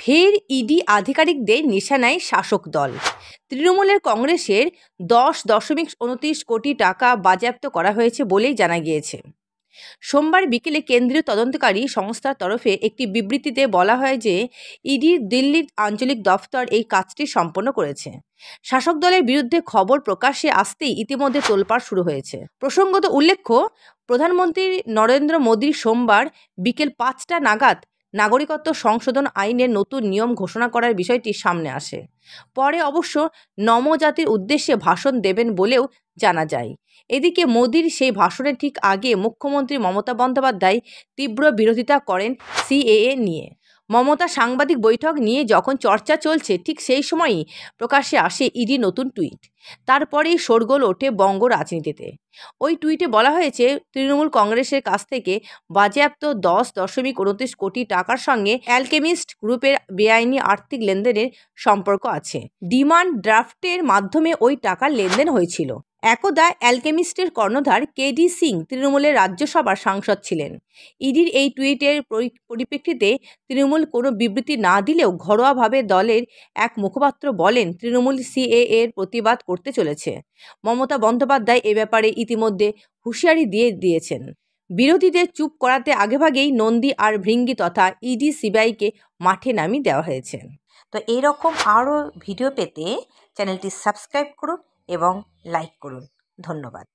ফের ইডি আধিকারিকদের নিশানায় শাসক দল। তৃণমূলের কংগ্রেসের 10.29 কোটি টাকা বাজেয়াপ্ত করা হয়েছে বলেই জানা গিয়েছে। সোমবার বিকেলে কেন্দ্রীয় তদন্তকারী সংস্থার তরফে একটি বিবৃতিতে বলা হয় যে ইডির দিল্লির আঞ্চলিক দফতর এই কাজটি সম্পন্ন করেছে। শাসক দলের বিরুদ্ধে খবর প্রকাশ্যে আসতেই ইতিমধ্যে তোলপাড় শুরু হয়েছে। প্রসঙ্গত উল্লেখ্য, প্রধানমন্ত্রী নরেন্দ্র মোদী সোমবার বিকেল 5টা নাগাদ নাগরিকত্ব সংশোধন আইনের নতুন নিয়ম ঘোষণা করার বিষয়টি সামনে আসে। পরে অবশ্য নমজাতির উদ্দেশ্যে ভাষণ দেবেন বলেও জানা যায়। এদিকে মোদির সেই ভাষণের ঠিক আগে মুখ্যমন্ত্রী মমতা বন্দ্যোপাধ্যায় তীব্র বিরোধিতা করেন সিএএ নিয়ে। মমতা সাংবাদিক বৈঠক নিয়ে যখন চর্চা চলছে, ঠিক সেই সময়ই প্রকাশ্যে আসে ইডি নতুন টুইট। তারপরেই শোরগোল ওঠে বঙ্গ রাজনীতিতে। ওই টুইটে বলা হয়েছে, তৃণমূল কংগ্রেসের কাছ থেকে বাজেয়াপ্ত 10.29 কোটি টাকার সঙ্গে অ্যালকেমিস্ট গ্রুপের বেআইনি আর্থিক লেনদেনের সম্পর্ক আছে। ডিমান্ড ড্রাফটের মাধ্যমে ওই টাকার লেনদেন হয়েছিল। একদা অ্যালকেমিস্টের কর্ণধার কেডি সিং তৃণমূলের রাজ্যসভার সাংসদ ছিলেন। ইডির এই টুইটের পরিপ্রেক্ষিতে তৃণমূল কোনো বিবৃতি না দিলেও ঘরোয়াভাবে দলের এক মুখপাত্র বলেন, তৃণমূল সিএএ এর প্রতিবাদ করতে চলেছে। মমতা বন্দ্যোপাধ্যায় এ ব্যাপারে ইতিমধ্যে হুঁশিয়ারি দিয়েছেন। বিরোধীদের চুপ করাতে আগেভাগেই নন্দী আর ভৃঙ্গি তথা ইডি সিবিআইকে মাঠে নামিয়ে দেওয়া হয়েছে। তো এইরকম আরও ভিডিও পেতে চ্যানেলটি সাবস্ক্রাইব করুন এবং লাইক করুন। ধন্যবাদ।